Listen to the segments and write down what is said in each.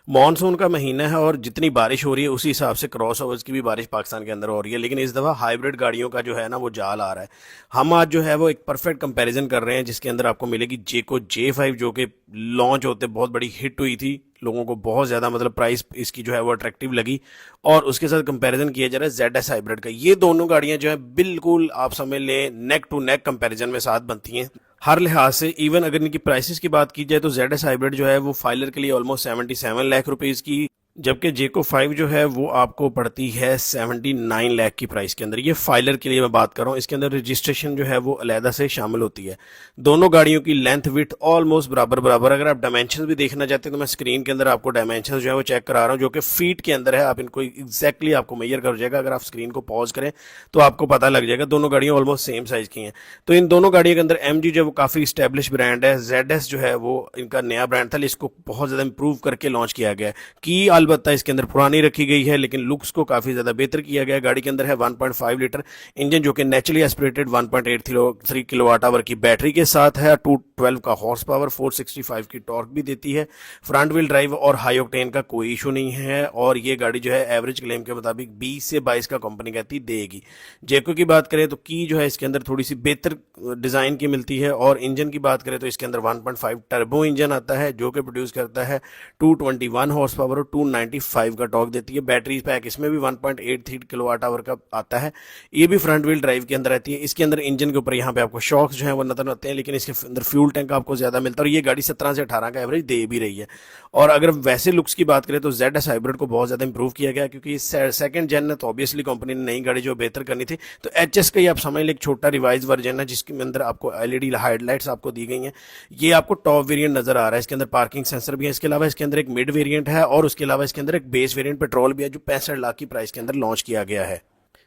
Monsoon का महीना है और जितनी बारिश हो रही है उसी हिसाब से क्रॉस ओवर्स की भी बारिश पाकिस्तान के अंदर हो रही है, लेकिन इस दफ़ा हाइब्रिड गाड़ियों का जो है ना वो जाल आ रहा है। हम आज जो है वो एक परफेक्ट कंपैरिजन कर रहे हैं जिसके अंदर आपको मिलेगी जेको J5 जो कि लॉन्च होते बहुत बड़ी हिट हुई थी, लोगों को बहुत ज़्यादा मतलब प्राइस इसकी जो है वो अट्रैक्टिव लगी, और उसके साथ कंपैरिजन किया जा रहा है ZS हाइब्रिड का। ये दोनों गाड़ियां जो है बिल्कुल आप समझ लें नेक टू नेक कंपैरिजन में साथ बनती हैं हर लिहाज से। इवन अगर इनकी प्राइसेस की बात की जाए तो ZS हाइब्रिड जो है वो फाइलर के लिए ऑलमोस्ट 77 लाख रुपीज़ की, जबकि जेको 5 जो है वो आपको पड़ती है 79 लाख की प्राइस के अंदर। ये फाइलर के लिए मैं बात कर रहा हूँ, इसके अंदर रजिस्ट्रेशन जो है वो अलहदा से शामिल होती है। दोनों गाड़ियों की लेंथ विड्थ ऑलमोस्ट बराबर बराबर। अगर आप डायमेंशन भी देखना चाहते हैं तो मैं स्क्रीन के अंदर आपको डायमेंशन जो है वो चेक करा रहा हूँ, जो कि फीट के अंदर है। आप इनको एग्जैक्टली आपको मेजर कर जाएगा, अगर आप स्क्रीन को पॉज करें तो आपको पता लग जाएगा। दोनों गाड़ियाँ ऑलमोस्ट सेम साइज की हैं। तो इन दोनों गाड़ियों के अंदर MG जो है वो काफ़ी स्टैब्लिश ब्रांड है, ZS जो है वो इनका नया ब्रांड था, इसको बहुत ज़्यादा इंप्रूव करके लॉन्च किया गया है। की अलबत्ता इसके अंदर पुरानी रखी गई है, लेकिन लुक्स को काफ़ी ज़्यादा बेहतर किया गया है। गाड़ी के अंदर है 1.5 लीटर इंजन जो कि नेचुरली एस्पिरेटेड 1.83 किलोवाट आवर की बैटरी के साथ है। 212 का हॉर्स पावर, 465 की टॉर्क भी देती है। फ्रंट व्हील ड्राइव और हाई ऑक्टेन का कोई इशू नहीं है, और ये गाड़ी जो है एवरेज क्लेम के मुताबिक 20 से 22 का कंपनी कहती देगी। जेको की बात करें तो की जो है इसके अंदर थोड़ी सी बेहतर डिज़ाइन की मिलती है, और इंजन की बात करें तो इसके अंदर 1.5 टर्बो इंजन आता है जो कि प्रोड्यूस करता है 221 हॉर्स पावर और 295 का टॉर्क देती है। बैटरी पैक इसमें भी 1.83 किलोवाट आवर का आता है। ये भी फ्रंट व्हील ड्राइव के अंदर रहती है। इसके अंदर इंजन के ऊपर यहाँ पे आपको शॉक्स जो है वो नजर आते हैं, लेकिन इसके अंदर फ्यूल टैंक आपको ज्यादा मिलता है, और ये गाड़ी 17 से 18 का एवरेज दे भी रही है। और अगर वैसे लुक्स की बात करें तो ZS हाइब्रिड को बहुत ज्यादा इंप्रूव किया गया, क्योंकि सेकंड जेन है तो ऑब्वियसली कंपनी ने नई गाड़ी जो बेहतर करनी थी। तो HS का ही आप समझ लें एक छोटा रिवाइज वर्जन है जिसके अंदर आपको LED हेडलाइट्स आपको दी गई हैं। ये आपको टॉप वेरिएंट नजर आ रहा है। इसके अंदर पार्किंग सेंसर भी है। इसके अलावा इसके अंदर एक मिड वेरिएंट है, और उसके अलावा इसके अंदर एक बेस वेरिएंट पेट्रोल भी है जो 65 लाख की प्राइस के अंदर लॉन्च किया गया है।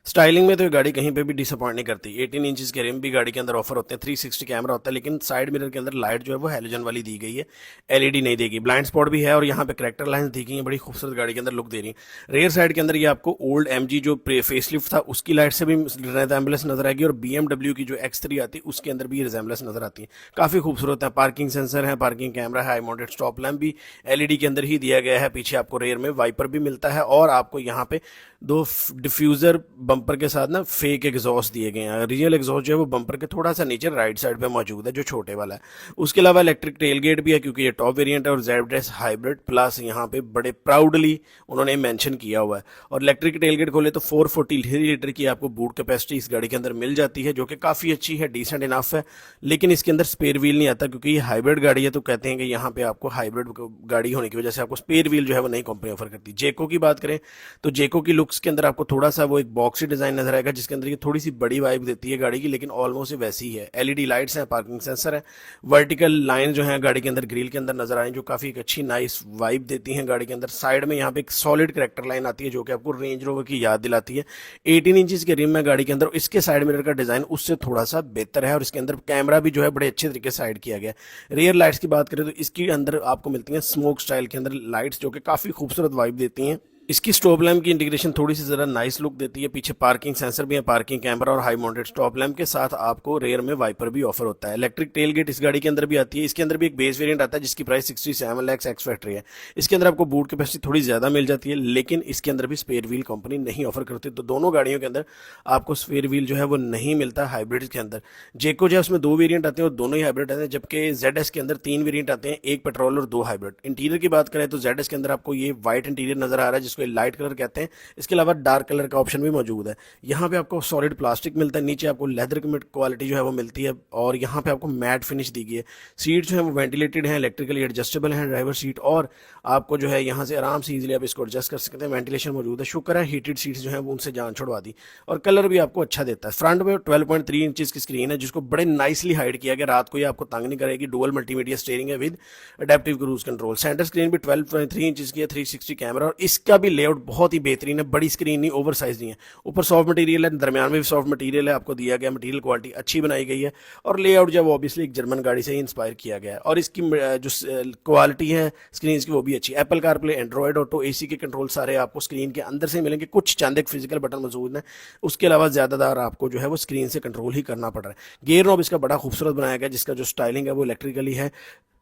स्टाइलिंग में तो ये गाड़ी कहीं पे भी डिसअपॉइंट नहीं करती। 18 इंचेस के रिम भी गाड़ी के अंदर ऑफर होते हैं, 360 कैमरा होता है, लेकिन साइड मिरर के अंदर लाइट जो है वो हैलोजन वाली दी गई है, LED नहीं देगी। ब्लाइंड स्पॉट भी है, और यहाँ पे करेक्टर लाइंस दी गई हैं, बड़ी खूबसूरत गाड़ी के अंदर लुक दे रही है। रेयर साइड के अंदर ये आपको ओल्ड MG जो फेसलिफ्ट था उसकी लाइट से भी रिजेम्बलेंस नजर आएगी, और BMW की जो X3 आती है उसके अंदर भी रिजेम्बलेंस नजर आती है। काफी खूबसूरत है। पार्किंग सेंसर है, पार्किंग कैमरा है, हाई माउंटेड स्टॉप लैम्प भी LED के अंदर ही दिया गया है। पीछे आपको रेयर में वाइपर भी मिलता है, और आपको यहाँ पे 2 डिफ्यूजर बम्पर के साथ ना फेक एग्जॉस्ट दिए गए हैं। रियल एग्जॉस्ट जो है वो बम्पर के थोड़ा सा नीचे राइट साइड पे मौजूद है, जो छोटे वाला है। उसके अलावा इलेक्ट्रिक टेल गेट भी है, क्योंकि ये टॉप वेरिएंट है, और ZS हाइब्रिड प्लस यहाँ पे बड़े प्राउडली उन्होंने मेंशन किया हुआ है। और इलेक्ट्रिक टेल गेट खोले तो 440 लीटर की आपको बूट कैपेसिटी इस गाड़ी के अंदर मिल जाती है, जो कि काफ़ी अच्छी है, डिसेंट इनफ है। लेकिन इसके अंदर स्पेयर व्हील नहीं आता, क्योंकि ये हाइब्रिड गाड़ी है, तो कहते हैं कि यहाँ पे आपको हाइब्रिड गाड़ी होने की वजह से आपको स्पेयर व्हील जो है वो नई कंपनी ऑफर करती है। जेको की बात करें तो जेको की लुक्स के अंदर आपको थोड़ा सा वो एक बॉक्सी डिजाइन नजर आएगा, जिसके अंदर ये थोड़ी सी बड़ी वाइब देती है गाड़ी की, लेकिन ऑलमोस्ट वैसी ही है। LED लाइट्स हैं, पार्किंग सेंसर है, वर्टिकल लाइन जो है गाड़ी के अंदर ग्रिल के अंदर नजर आ रही है, जो काफी एक अच्छी नाइस वाइब देती है गाड़ी के अंदर। साइड में यहाँ पे एक सॉलिड करेक्टर लाइन आती है जो कि आपको रेंज रोवर की याद दिलाती है। 18 इंचेस के रिम है गाड़ी के अंदर। इसके साइड मिरर का डिजाइन उससे थोड़ा सा बेहतर है, और इसके अंदर कैमरा भी जो है बड़े अच्छे तरीके से साइड किया गया है। रियर लाइट्स की बात करें तो इसके अंदर आपको मिलती है स्मोक स्टाइल के अंदर लाइट्स, जो कि काफी खूबसूरत वाइब देती हैं। इसकी स्टॉप लैम्प की इंटीग्रेशन थोड़ी सी जरा नाइस लुक देती है। पीछे पार्किंग सेंसर भी है, पार्किंग कैमरा और हाई माउंटेड स्टॉप लैम्प के साथ आपको रेयर में वाइपर भी ऑफर होता है। इलेक्ट्रिक टेल गेट इस गाड़ी के अंदर भी आती है। इसके अंदर भी एक बेस वेरिएंट आता है जिसकी प्राइस 67 लाख एक्स फैक्ट्री है। इसके अंदर आपको बूट कैपेसिटी थोड़ी ज्यादा मिल जाती है, लेकिन इसके अंदर भी स्पेयर व्हील कंपनी नहीं ऑफर करती। तो दोनों गाड़ियों के अंदर आपको स्पेयर व्हील जो है वो नहीं मिलता हाइब्रिड के अंदर। जेको जो है उसमें 2 वेरियंट आते हैं और दोनों ही हाइब्रिड आते हैं, जबकि ZS के अंदर 3 वेरियंट आते हैं, एक पेट्रोल और 2 हाइब्रिड। इंटीरियर की बात करें तो ZS के अंदर आपको ये व्हाइट इंटीरियर नजर आ रहा है, जिसको लाइट कलर कहते हैं। इसके अलावा डार्क कलर का ऑप्शन भी मौजूद है। यहाँ पे आपको सॉलिड प्लास्टिक मिलता है, नीचे आपको लेदर की क्वालिटी जो है वो मिलती है, और यहाँ पे आपको मैट फिनिश दी गई है। सीट जो है वो वेंटिलेटेड है, इलेक्ट्रिकली एडजस्टेबल है ड्राइवर सीट, और आपको जो है यहाँ से आराम से इजीली आप इसको एडजस्ट कर सकते हैं। वेंटिलेशन मौजूद है। शुक्र है हीटेड सीट्स जो है वो उनसे जान छुड़वा दी, और कलर भी आपको अच्छा देता है। फ्रंट में 12.3 इंचेस की स्क्रीन है, जिसको बड़े नाइसली हाइड किया गया, रात को ये आपको तंग नहीं करेगी। डुअल मल्टीमीडिया स्टीयरिंग है with adaptive cruise control. Centre screen भी 12.3 इंचेस की है, 360 कैमरा, और इसका भी लेआउट बहुत ही बेहतरीन है। बड़ी स्क्रीन नहीं, ओवर साइज नहीं है। ऊपर सॉफ्ट मटेरियल है, दरमियान में भी सॉफ्ट मटेरियल है, आपको दिया गया मटेरियल क्वालिटी अच्छी बनाई गई है, और लेआउट जब ऑब्वियसली एक जर्मन गाड़ी से ही इंस्पायर किया गया है। और इसकी जो क्वालिटी है स्क्रीन की वो भी अच्छी। Apple CarPlay, Android auto, AC के कंट्रोल सारे आपको स्क्रीन के अंदर से मिलेंगे। कुछ चंद एक फिजिकल बटन मौजूद है, उसके अलावा ज्यादातर आपको जो है वो स्क्रीन से कंट्रोल ही करना पड़ रहा है। गियर नॉब इसका बड़ा खूबसूरत बनाया गया, जिसका जो स्टाइलिंग है वो इलेक्ट्रिकली है।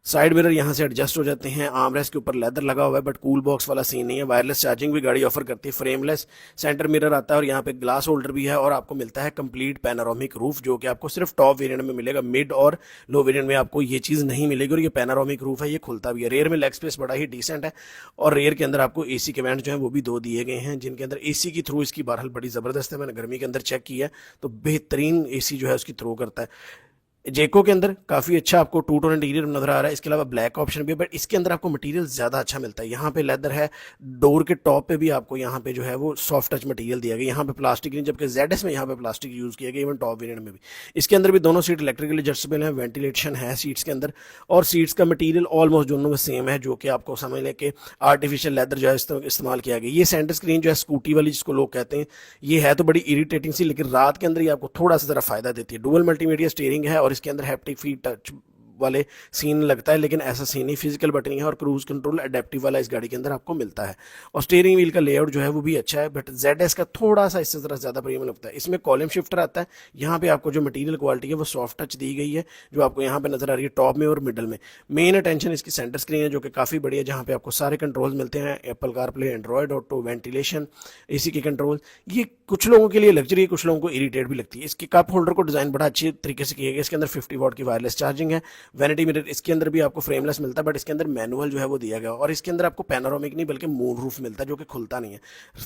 साइड मिरर यहाँ से एडजस्ट हो जाते हैं, आर्मरेस्ट के ऊपर लेदर लगा हुआ है, बट कूल बॉक्स वाला सीन नहीं है। वायरलेस चार्जिंग भी गाड़ी ऑफर करती है, फ्रेमलेस सेंटर मिरर आता है और यहाँ पे ग्लास होल्डर भी है, और आपको मिलता है कंप्लीट पैनारोमिक रूफ, जो कि आपको सिर्फ टॉप वेरिएंट में मिलेगा। मिड और लो वेरिएंट में आपको ये चीज़ नहीं मिलेगी, और ये पैनारोमिक रूफ है, ये खुलता भी है। रेयर में लेग स्पेस बड़ा ही डिसेंट है, और रेयर के अंदर आपको एसी के वेंट जो है वो भी 2 दिए गए हैं, जिनके अंदर एसी की थ्रू इसकी बहरहाल बड़ी ज़बरदस्त है। मैंने गर्मी के अंदर चेक किया तो बेहतरीन एसी जो है उसकी थ्रो करता है। जेको के अंदर काफ़ी अच्छा आपको टू टोन इंटीरियर नजर आ रहा है, इसके अलावा ब्लैक ऑप्शन भी है, बट इसके अंदर आपको मटेरियल ज़्यादा अच्छा मिलता है। यहाँ पे लेदर है, डोर के टॉप पे भी आपको यहाँ पे जो है वो सॉफ्ट टच मटेरियल दिया गया, यहाँ पे प्लास्टिक नहीं, जबकि ZS में यहाँ पे प्लास्टिक यूज़ किया गया, इवन टॉप वेरिएंट में भी। इसके अंदर भी दोनों सीट इलेक्ट्रिकली एडजस्टेबल है, वेंटिलेशन है सीट्स के अंदर, और सीट्स का मटीरियल ऑलमोस्ट दोनों में सेम है, जो कि आपको समझ लें कि आर्टिफिशियल लेदर जो है इस्तेमाल किया गया। ये सेंटर स्क्रीन जो है स्कूटी वाली जिसको लोग कहते हैं, ये है तो बड़ी इरीटेटिंग सी, लेकिन रात के अंदर ये आपको थोड़ा सा ज़रा फायदा देती है। डुअल मल्टीमीडिया स्टीयरिंग है, और इसके अंदर हैप्टिक फीड टच वाले सीन लगता है, लेकिन ऐसा सीन नहीं, फिजिकल बटनिंग है, और क्रूज कंट्रोल एडेप्टिव वाला इस गाड़ी के अंदर आपको मिलता है। और स्टीयरिंग व्हील का लेआउट जो है वो भी अच्छा है, बट ZS का थोड़ा सा इससे ज़रा ज़्यादा प्रीमियम लगता है। इसमें कॉलम शिफ्टर आता है, यहाँ पे आपको जो मटीरियल क्वालिटी है वो सॉफ्ट टच दी गई है, जो आपको यहाँ पे नजर आ रही है टॉप में और मिडल में। मेन अटेंशन इसकी सेंटर स्क्रीन है, जो कि काफ़ी बढ़िया, जहाँ पे आपको सारे कंट्रोल्स मिलते हैं, Apple CarPlay, Android auto, ventilation, AC के कंट्रोल। ये कुछ लोगों के लिए लग्जरी है, कुछ लोगों को इरिटेट भी लगती है। इसके कप होल्डर को डिज़ाइन बड़ा अच्छे तरीके से किया गया, इसके अंदर 50 वॉट की वायरलेस चार्जिंग है। वैनिटी मिरर इसके अंदर भी आपको फ्रेमलेस मिलता है, बट इसके अंदर मैनुअल जो है वो दिया गया, और इसके अंदर आपको पैनोरामिक नहीं बल्कि मून रूफ मिलता है, जो कि खुलता नहीं है।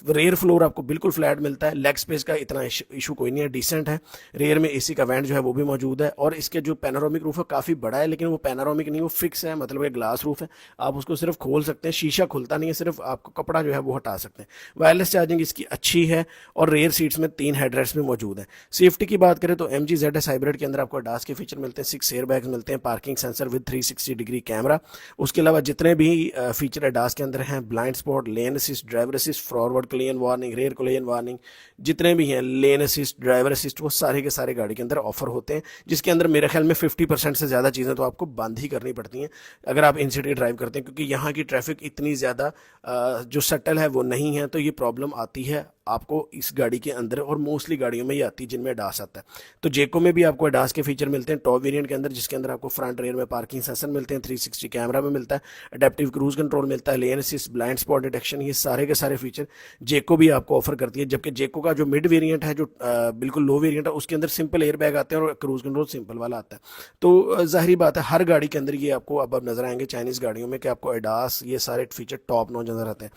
रेयर फ्लोर आपको बिल्कुल फ्लैट मिलता है, लेग स्पेस का इतना इशू कोई नहीं है, डिसेंट है। रेयर में AC का वेंट जो है वो भी मौजूद है, और इसके जो पैनोरामिक रूफ है काफ़ी बड़ा है, लेकिन वो पैनोरामिक नहीं, वो फिक्स है, मतलब ये ग्लास रूफ है, आप उसको सिर्फ खोल सकते हैं, शीशा खुलता नहीं है, सिर्फ आपको कपड़ा जो है वो हटा सकते हैं। वायरलेस चार्जिंग इसकी अच्छी है, और रेयर सीट्स में 3 हेडरेस्ट में मौजूद है। सेफ्टी की बात करें तो MG ZS हाइब्रिड के अंदर आपको ADAS के फीचर मिलते हैं, 6 एयर बैग्स मिलते हैं, parking sensor with 360 degree camera. उसके अलावा जितने भी फीचर ADAS के अंदर हैं, blind spot, lane assist, driver assist, forward collision warning, rear collision warning, जितने भी हैं, लेन असिस्ट, ड्राइवर असिस्ट, वो सारे के सारे गाड़ी के अंदर ऑफर होते हैं, जिसके अंदर मेरे ख्याल में 50% से ज़्यादा चीज़ें तो आपको बंद ही करनी पड़ती हैं अगर आप इन सिटी ड्राइव करते हैं, क्योंकि यहाँ की ट्रैफिक इतनी ज़्यादा जो सटल है वो नहीं है, तो ये प्रॉब्लम आती है आपको इस गाड़ी के अंदर, और मोस्टली गाड़ियों में ये आती है जिनमें ADAS आता है। तो जेको में भी आपको ADAS के फीचर मिलते हैं टॉप वेरिएंट के अंदर, जिसके अंदर आपको फ्रंट रेयर में पार्किंग सेंसर मिलते हैं, 360 कैमरा में मिलता है, अडेप्टिव क्रूज कंट्रोल मिलता है, लेन असिस्ट, ब्लाइंड स्पॉट डिटेक्शन, ये सारे के सारे फीचर जेको भी आपको ऑफर करती है। जबकि जेको का जो मिड वेरिएंट है, जो बिल्कुल लो वेरिएंट है, उसके अंदर सिंपल एयर बैग आते हैं और क्रूज कंट्रोल सिंपल वाला आता है। तो जाहिर बात है हर गाड़ी के अंदर ये आपको अब नजर आएंगे चाइनीज़ गाड़ियों में कि आपको ADAS ये सारे फीचर टॉप नॉच नजर आते हैं।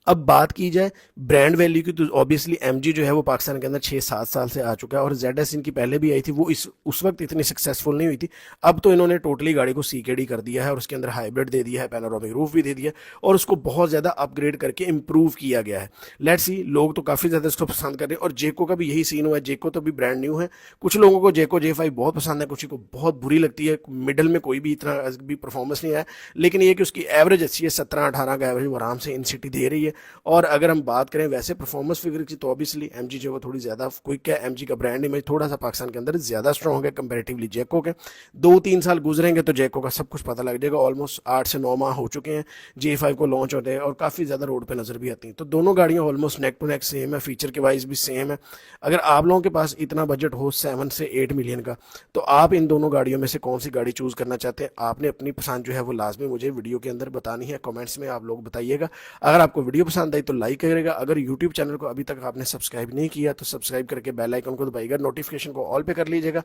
अब बात की जाए ब्रांड वैल्यू की, तो ऑब्वियसली MG जो है वो पाकिस्तान के अंदर 6-7 साल से आ चुका है, और ZS इनकी पहले भी आई थी, वो उस वक्त इतनी सक्सेसफुल नहीं हुई थी। अब तो इन्होंने टोटली गाड़ी को CKD कर दिया है, और उसके अंदर हाइब्रिड दे दिया है, पैनोरामिक रूफ भी दे दिया, और उसको बहुत ज़्यादा अपग्रेड करके इम्प्रूव किया गया है। लेट्स सी, लोग तो काफ़ी ज़्यादा इसको पसंद कर रहे हैं, और जेको का भी यही सीन हुआ है। जेको तो भी ब्रांड न्यू है, कुछ लोगों को जेको J5 बहुत पसंद है, कुछ को बहुत बुरी लगती है, मिडल में कोई भी इतना भी परफॉर्मेंस नहीं आया, लेकिन ये कि उसकी एवरेज अच्छी है, 17-18 का एवरेज वो आराम से इन सिटी दे रही है। और अगर हम बात करें वैसे परफॉर्मेंस फिगर की, तो ऑब्वियसली MG जो है वो थोड़ी ज़्यादा क्विक है, MG का ब्रांड इमेज थोड़ा सा पाकिस्तान के अंदर ज़्यादा स्ट्रॉन्ग है कंपैरेटिवली जेको के। 2-3 साल गुजरेंगे तो जेको का सब कुछ पता लग जाएगा। ऑलमोस्ट 8 से 9 माह हो चुके हैं J5 को लॉन्च होते हैं, और काफ़ी ज़्यादा रोड पे नज़र भी आती हैं। तो दोनों गाड़ियाँ almost neck to neck same है, फीचर के वाइज भी सेम है। अगर आप लोगों के पास इतना बजट हो 7 से 8 मिलियन का, तो आप इन दोनों गाड़ियों में से कौन सी गाड़ी चूज़ करना चाहते हैं? आपने अपनी पसंद जो है वो लाजमी मुझे वीडियो के अंदर बतानी है, कमेंट्स में आप लोग बताइएगा। अगर आपको वीडियो पसंद आई तो लाइक करिएगा, अगर यूट्यूब चैनल को अभी तक आपने सब्सक्राइब नहीं किया तो सब्सक्राइब करके बेल आइकन को दबाइएगा, नोटिफिकेशन को ऑल पे कर लीजिएगा।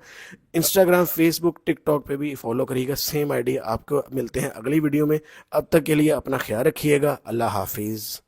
इंस्टाग्राम, फेसबुक, टिकटॉक पे भी फॉलो करिएगा, सेम आईडी। आपको मिलते हैं अगली वीडियो में, अब तक के लिए अपना ख्याल रखिएगा। अल्लाह हाफिज़।